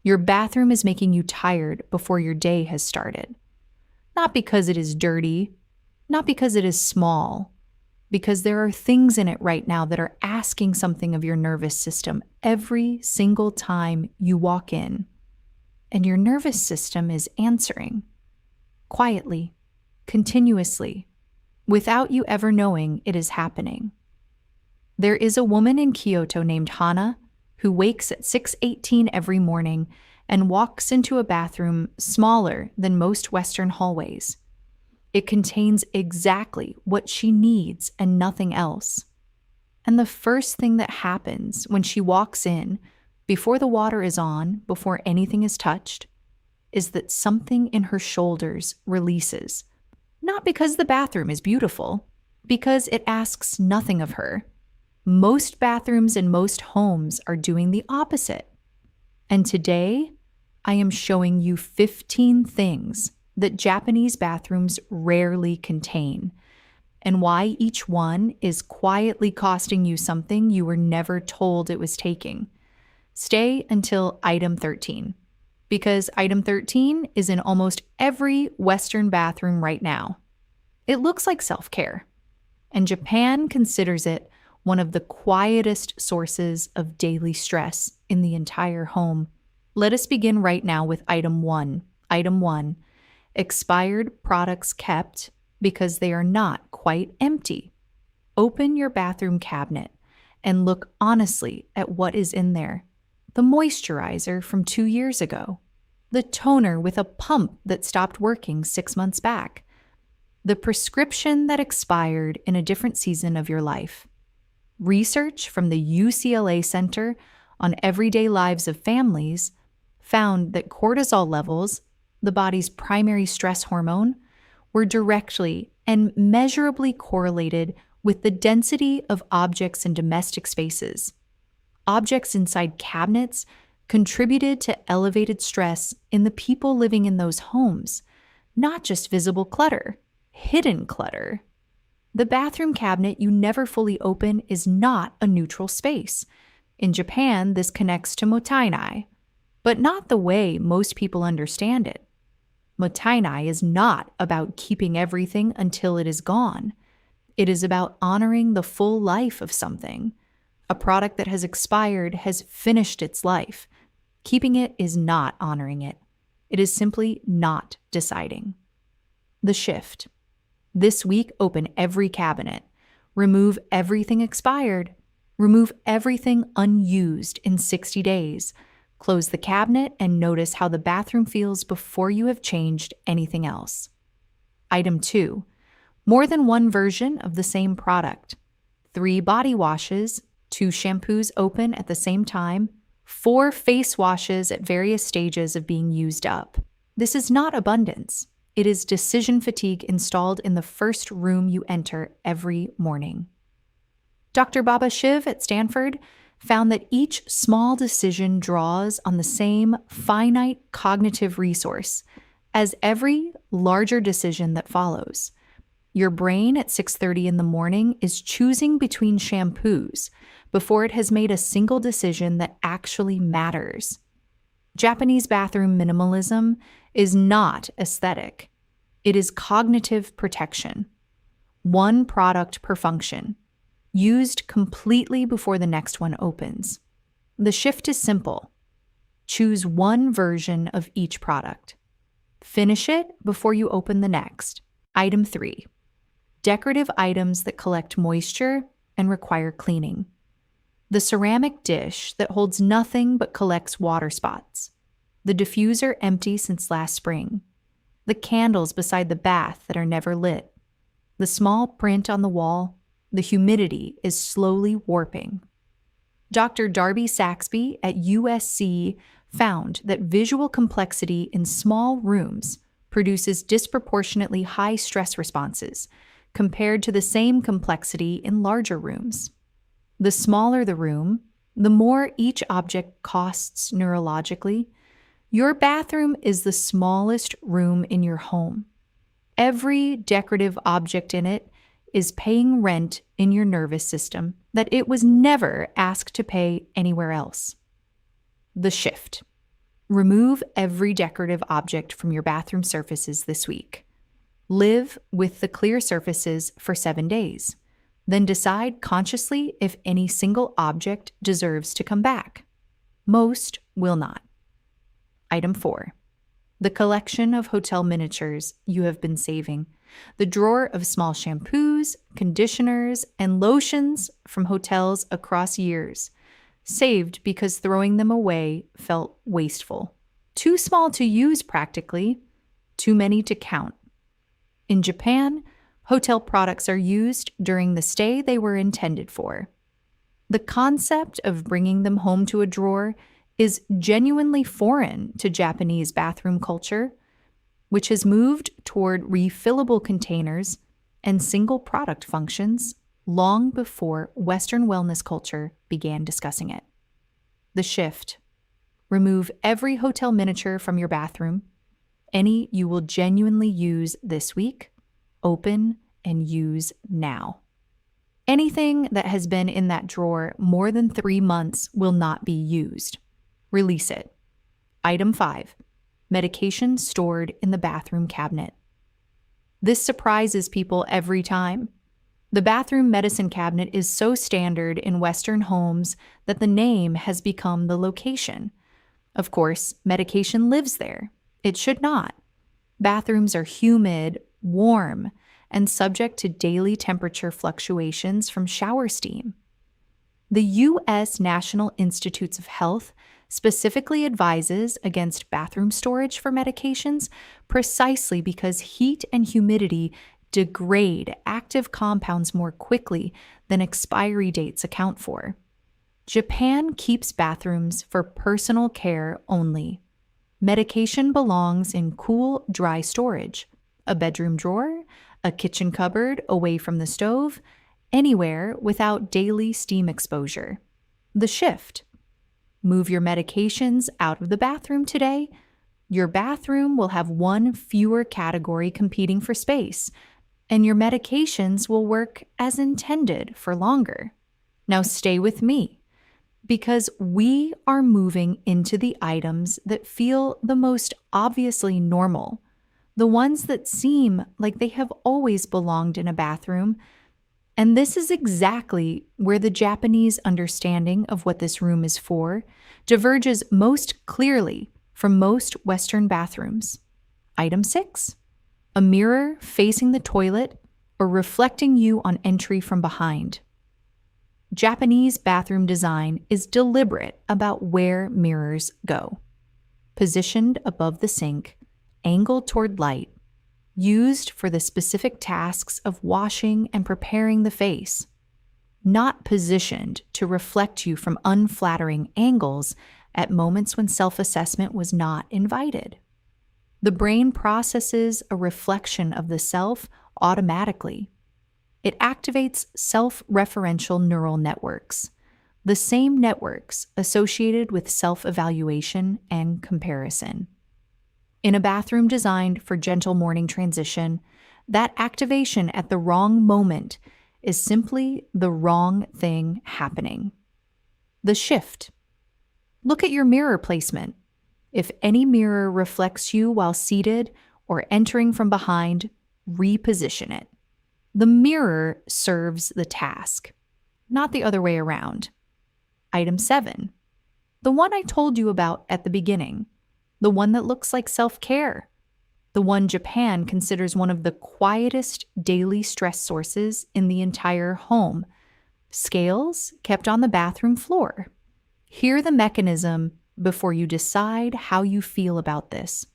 Your bathroom is making you tired before your day has started. Not because it is dirty, not because it is small, because there are things in it right now that are asking something of your nervous system every single time you walk in. And your nervous system is answering quietly, continuously, without you ever knowing it is happening. There is a woman in Kyoto named Hana who wakes at 6:18 every morning and walks into a bathroom smaller than most Western hallways. It contains exactly what she needs and nothing else. And the first thing that happens when she walks in, before the water is on, before anything is touched, is that something in her shoulders releases. Not because the bathroom is beautiful, because it asks nothing of her. Most bathrooms and most homes are doing the opposite. And today, I am showing you 15 things that Japanese bathrooms rarely contain, and why each one is quietly costing you something you were never told it was taking. Stay until item 13, because item 13 is in almost every Western bathroom right now. It looks like self-care, and Japan considers it one of the quietest sources of daily stress in the entire home. Let us begin right now with item 1. Item 1. Expired products kept because they are not quite empty. Open your bathroom cabinet and look honestly at what is in there. The moisturizer from 2 years ago. The toner with a pump that stopped working 6 months back. The prescription that expired in a different season of your life. Research from the UCLA Center on Everyday Lives of Families found that cortisol levels, the body's primary stress hormone, were directly and measurably correlated with the density of objects in domestic spaces. Objects inside cabinets contributed to elevated stress in the people living in those homes, not just visible clutter, hidden clutter. The bathroom cabinet you never fully open is not a neutral space. In Japan, this connects to mottainai, but not the way most people understand it. Mottainai is not about keeping everything until it is gone. It is about honoring the full life of something. A product that has expired has finished its life. Keeping it is not honoring it. It is simply not deciding. The shift. This week, open every cabinet. Remove everything expired. Remove everything unused in 60 days. Close the cabinet and notice how the bathroom feels before you have changed anything else. Item 2. More than one version of the same product. 3 body washes, 2 shampoos open at the same time, 4 face washes at various stages of being used up. This is not abundance. It is decision fatigue installed in the first room you enter every morning. Dr. Baba Shiv at Stanford found that each small decision draws on the same finite cognitive resource as every larger decision that follows. Your brain at 6:30 in the morning is choosing between shampoos before it has made a single decision that actually matters. Japanese bathroom minimalism is not aesthetic. It is cognitive protection. One product per function, used completely before the next one opens. The shift is simple. Choose one version of each product. Finish it before you open the next. Item 3. Decorative items that collect moisture and require cleaning. The ceramic dish that holds nothing but collects water spots. The diffuser empty since last spring. The candles beside the bath that are never lit. The small print on the wall. The humidity is slowly warping. Dr. Darby Saxby at USC found that visual complexity in small rooms produces disproportionately high stress responses compared to the same complexity in larger rooms. The smaller the room, the more each object costs neurologically. Your bathroom is the smallest room in your home. Every decorative object in it is paying rent in your nervous system that it was never asked to pay anywhere else. The shift. Remove every decorative object from your bathroom surfaces this week. Live with the clear surfaces for 7 days. Then decide consciously if any single object deserves to come back. Most will not. Item 4. The collection of hotel miniatures you have been saving. The drawer of small shampoos, conditioners, and lotions from hotels across years. Saved because throwing them away felt wasteful. Too small to use practically, too many to count. In Japan, hotel products are used during the stay they were intended for. The concept of bringing them home to a drawer is genuinely foreign to Japanese bathroom culture, which has moved toward refillable containers and single product functions long before Western wellness culture began discussing it. The shift. Remove every hotel miniature from your bathroom. Any you will genuinely use this week, open and use now. Anything that has been in that drawer more than 3 months will not be used. Release it. Item 5. Medication stored in the bathroom cabinet. This surprises people every time. The bathroom medicine cabinet is so standard in Western homes that the name has become the location. Of course, medication lives there. It should not. Bathrooms are humid, warm, and subject to daily temperature fluctuations from shower steam. The U.S. National Institutes of Health specifically advises against bathroom storage for medications precisely because heat and humidity degrade active compounds more quickly than expiry dates account for. Japan keeps bathrooms for personal care only. Medication belongs in cool, dry storage, a bedroom drawer, a kitchen cupboard away from the stove, anywhere without daily steam exposure. The shift. Move your medications out of the bathroom today. Your bathroom will have one fewer category competing for space, and your medications will work as intended for longer. Now stay with me, because we are moving into the items that feel the most obviously normal, the ones that seem like they have always belonged in a bathroom. And this is exactly where the Japanese understanding of what this room is for diverges most clearly from most Western bathrooms. Item 6. A mirror facing the toilet or reflecting you on entry from behind. Japanese bathroom design is deliberate about where mirrors go. Positioned above the sink, angled toward light, used for the specific tasks of washing and preparing the face, not positioned to reflect you from unflattering angles at moments when self-assessment was not invited. The brain processes a reflection of the self automatically. It activates self-referential neural networks, the same networks associated with self-evaluation and comparison. In a bathroom designed for gentle morning transition, that activation at the wrong moment is simply the wrong thing happening. The shift. Look at your mirror placement. If any mirror reflects you while seated or entering from behind, reposition it. The mirror serves the task, not the other way around. Item 7. The one I told you about at the beginning. The one that looks like self-care. The one Japan considers one of the quietest daily stress sources in the entire home. Scales kept on the bathroom floor. Hear the mechanism before you decide how you feel about this.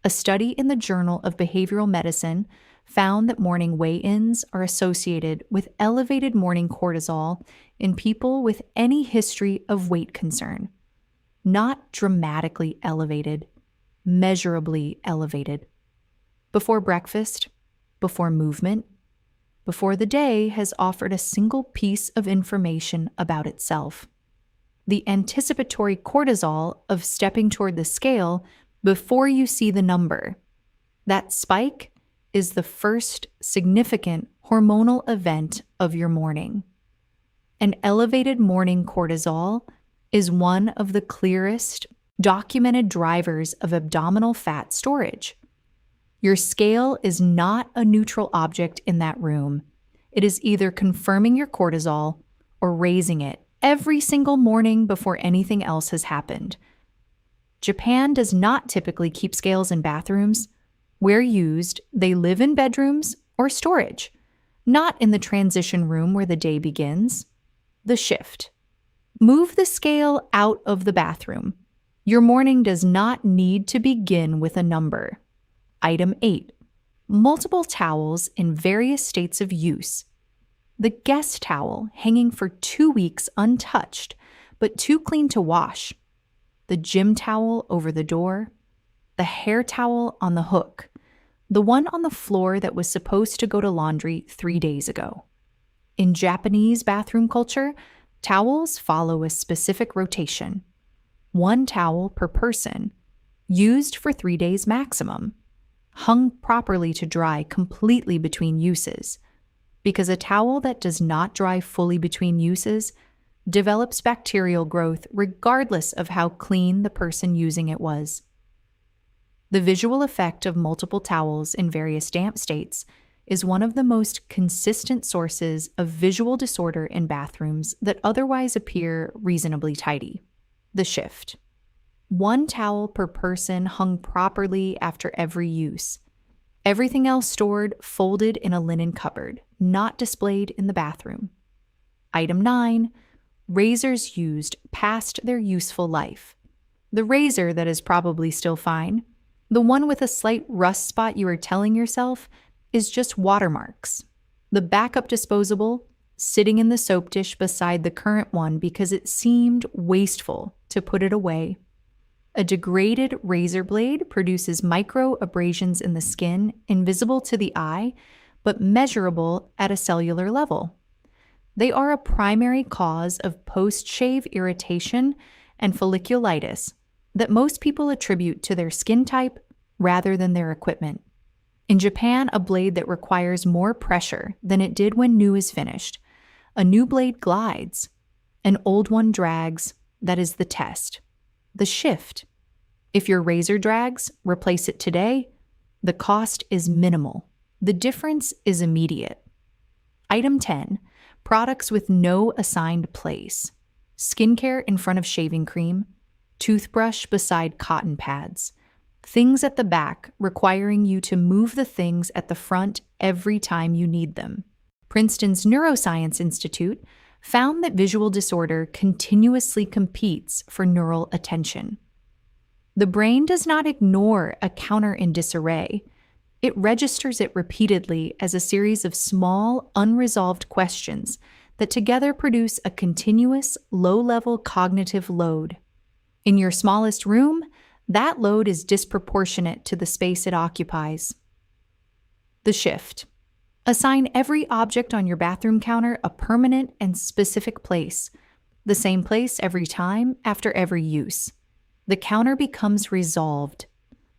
A study in the Journal of Behavioral Medicine found that morning weigh-ins are associated with elevated morning cortisol in people with any history of weight concern. Not dramatically elevated, measurably elevated. Before breakfast, before movement, before the day has offered a single piece of information about itself. The anticipatory cortisol of stepping toward the scale before you see the number. That spike is the first significant hormonal event of your morning. An elevated morning cortisol is one of the clearest, documented drivers of abdominal fat storage. Your scale is not a neutral object in that room. It is either confirming your cortisol or raising it every single morning before anything else has happened. Japan does not typically keep scales in bathrooms. Where used, they live in bedrooms or storage, not in the transition room where the day begins. The shift. Move the scale out of the bathroom. Your morning does not need to begin with a number. Item 8. Multiple towels in various states of use. The guest towel hanging for 2 weeks untouched, but too clean to wash. The gym towel over the door. The hair towel on the hook. The one on the floor that was supposed to go to laundry 3 days ago. In Japanese bathroom culture, towels follow a specific rotation. 1 towel per person, used for 3 days maximum, hung properly to dry completely between uses, because a towel that does not dry fully between uses develops bacterial growth regardless of how clean the person using it was. The visual effect of multiple towels in various damp states is one of the most consistent sources of visual disorder in bathrooms that otherwise appear reasonably tidy. The shift. 1 towel per person hung properly after every use. Everything else stored folded in a linen cupboard, not displayed in the bathroom. Item 9. Razors used past their useful life. The razor that is probably still fine, the one with a slight rust spot you are telling yourself is just watermarks. The backup disposable, sitting in the soap dish beside the current one because it seemed wasteful to put it away. A degraded razor blade produces micro abrasions in the skin, invisible to the eye, but measurable at a cellular level. They are a primary cause of post-shave irritation and folliculitis that most people attribute to their skin type rather than their equipment. In Japan, a blade that requires more pressure than it did when new is finished. A new blade glides. An old one drags. That is the test. The shift. If your razor drags, replace it today. The cost is minimal. The difference is immediate. Item 10. Products with no assigned place. Skincare in front of shaving cream. Toothbrush beside cotton pads. Things at the back requiring you to move the things at the front every time you need them. Princeton's Neuroscience Institute found that visual disorder continuously competes for neural attention. The brain does not ignore a counter in disarray. It registers it repeatedly as a series of small, unresolved questions that together produce a continuous, low-level cognitive load. In your smallest room, that load is disproportionate to the space it occupies. The shift. Assign every object on your bathroom counter a permanent and specific place, the same place every time after every use. The counter becomes resolved.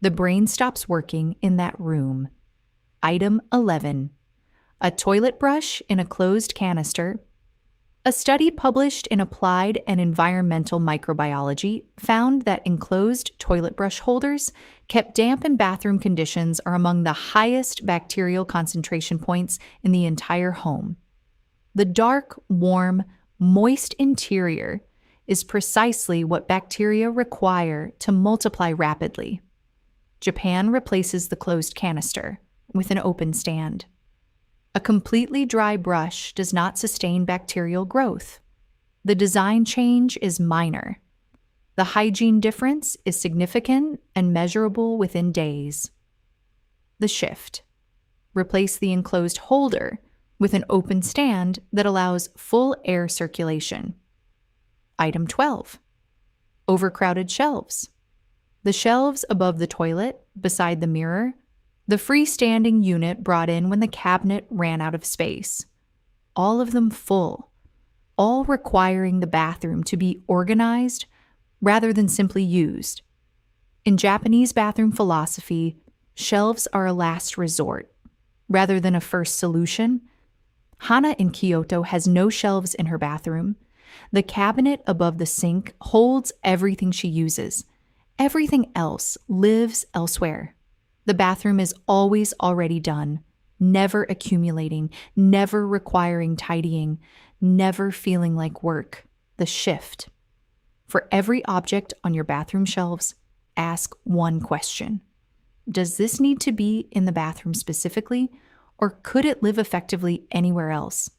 The brain stops working in that room. Item 11. A toilet brush in a closed canister. A study published in Applied and Environmental Microbiology found that enclosed toilet brush holders kept damp in bathroom conditions are among the highest bacterial concentration points in the entire home. The dark, warm, moist interior is precisely what bacteria require to multiply rapidly. Japan replaces the closed canister with an open stand. A completely dry brush does not sustain bacterial growth. The design change is minor. The hygiene difference is significant and measurable within days. The shift. Replace the enclosed holder with an open stand that allows full air circulation. Item 12. Overcrowded shelves. The shelves above the toilet, beside the mirror, the freestanding unit brought in when the cabinet ran out of space. All of them full, all requiring the bathroom to be organized rather than simply used. In Japanese bathroom philosophy, shelves are a last resort rather than a first solution. Hana in Kyoto has no shelves in her bathroom. The cabinet above the sink holds everything she uses, Everything else lives elsewhere. The bathroom is always already done, never accumulating, never requiring tidying, never feeling like work. The shift. For every object on your bathroom shelves, ask one question. Does this need to be in the bathroom specifically, or could it live effectively anywhere else?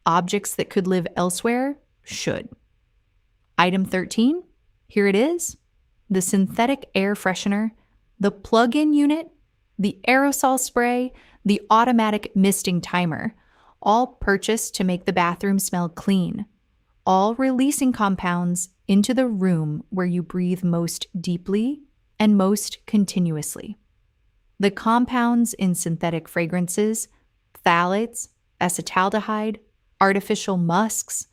Objects that could live elsewhere should. Item 13, here it is. The synthetic air freshener, the plug-in unit, the aerosol spray, the automatic misting timer, all purchased to make the bathroom smell clean, all releasing compounds into the room where you breathe most deeply and most continuously. The compounds in synthetic fragrances, phthalates, acetaldehyde, artificial musks,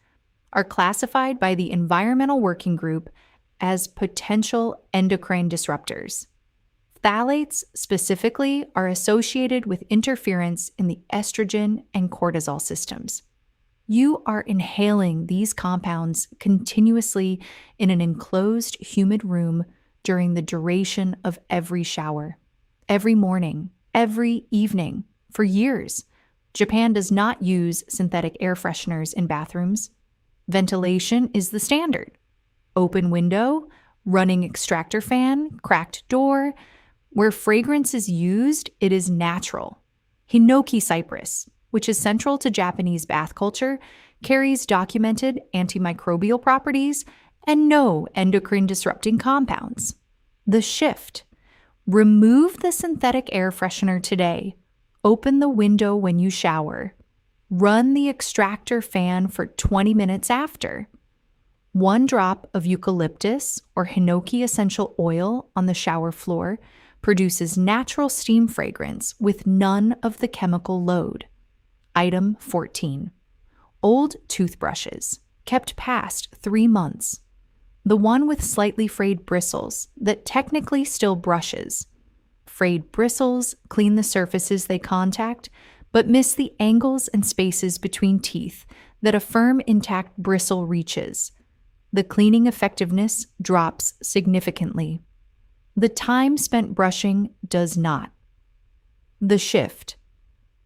are classified by the Environmental Working Group as potential endocrine disruptors. Phthalates specifically are associated with interference in the estrogen and cortisol systems. You are inhaling these compounds continuously in an enclosed, humid room during the duration of every shower, every morning, every evening, for years. Japan does not use synthetic air fresheners in bathrooms. Ventilation is the standard. Open window, running extractor fan, cracked door. Where fragrance is used, it is natural. Hinoki cypress, which is central to Japanese bath culture, carries documented antimicrobial properties and no endocrine disrupting compounds. The shift. Remove the synthetic air freshener today. Open the window when you shower. Run the extractor fan for 20 minutes after. 1 drop of eucalyptus or hinoki essential oil on the shower floor produces natural steam fragrance with none of the chemical load. Item 14. Old toothbrushes, kept past 3 months. The one with slightly frayed bristles that technically still brushes. Frayed bristles clean the surfaces they contact, but miss the angles and spaces between teeth that a firm, intact bristle reaches. The cleaning effectiveness drops significantly. The time spent brushing does not. The shift.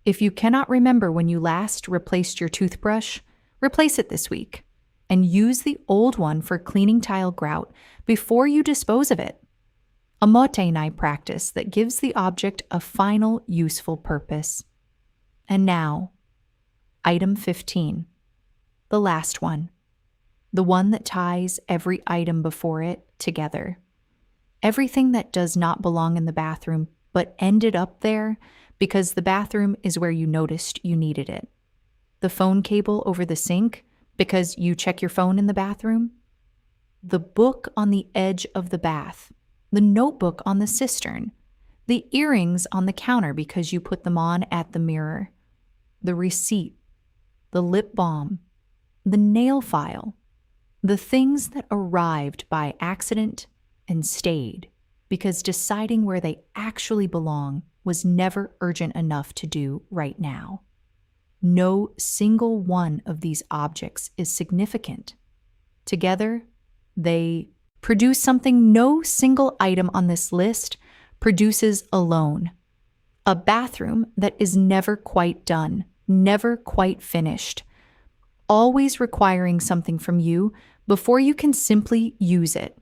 If you cannot remember when you last replaced your toothbrush, replace it this week and use the old one for cleaning tile grout before you dispose of it. A motenai practice that gives the object a final useful purpose. And now, item 15, the last one, the one that ties every item before it together. Everything that does not belong in the bathroom but ended up there because the bathroom is where you noticed you needed it. The phone cable over the sink because you check your phone in the bathroom. The book on the edge of the bath. The notebook on the cistern. The earrings on the counter because you put them on at the mirror. The receipt. The lip balm. The nail file. The things that arrived by accident and stayed because deciding where they actually belong was never urgent enough to do right now. No single one of these objects is significant. Together, they produce something no single item on this list produces alone. A bathroom that is never quite done, never quite finished, always requiring something from you before you can simply use it.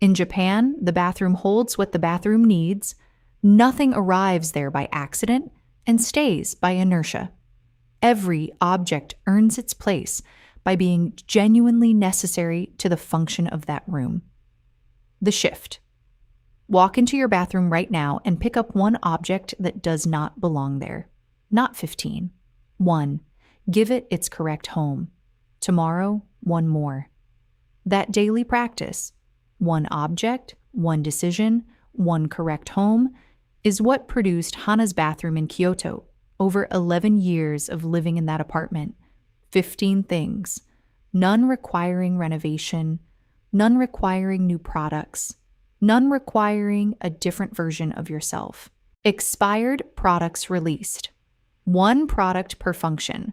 In Japan, the bathroom holds what the bathroom needs. Nothing arrives there by accident and stays by inertia. Every object earns its place by being genuinely necessary to the function of that room. The shift. Walk into your bathroom right now and pick up one object that does not belong there. Not 15. 1. Give it its correct home. Tomorrow, 1 more. That daily practice, 1 object, 1 decision, 1 correct home, is what produced Hana's bathroom in Kyoto. Over 11 years of living in that apartment, 15 things, none requiring renovation, none requiring new products, none requiring a different version of yourself. Expired products released, 1 product per function.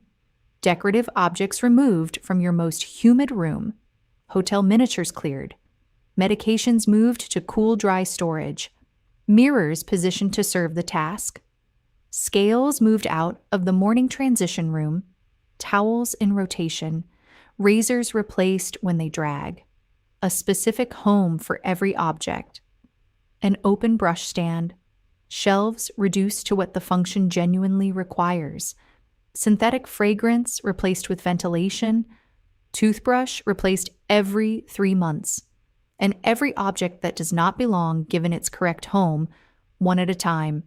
Decorative objects removed from your most humid room. Hotel miniatures cleared. Medications moved to cool, dry storage. Mirrors positioned to serve the task. Scales moved out of the morning transition room. Towels in rotation. Razors replaced when they drag. A specific home for every object. An open brush stand. Shelves reduced to what the function genuinely requires. Synthetic fragrance replaced with ventilation. Toothbrush replaced every 3 months. And every object that does not belong given its correct home, one at a time.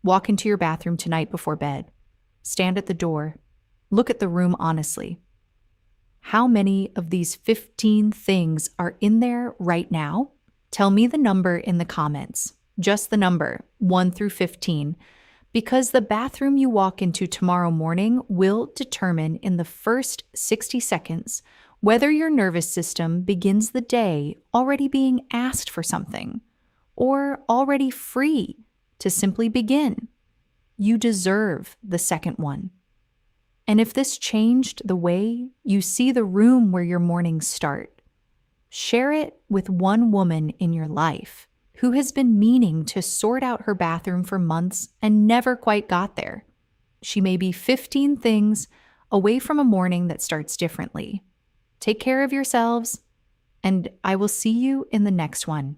Walk into your bathroom tonight before bed. Stand at the door. Look at the room honestly. How many of these 15 things are in there right now? Tell me the number in the comments. Just the number, 1 through 15. Because the bathroom you walk into tomorrow morning will determine in the first 60 seconds whether your nervous system begins the day already being asked for something or already free to simply begin. You deserve the second one. And if this changed the way you see the room where your mornings start, share it with one woman in your life who has been meaning to sort out her bathroom for months and never quite got there. She may be 15 things away from a morning that starts differently. Take care of yourselves, and I will see you in the next one.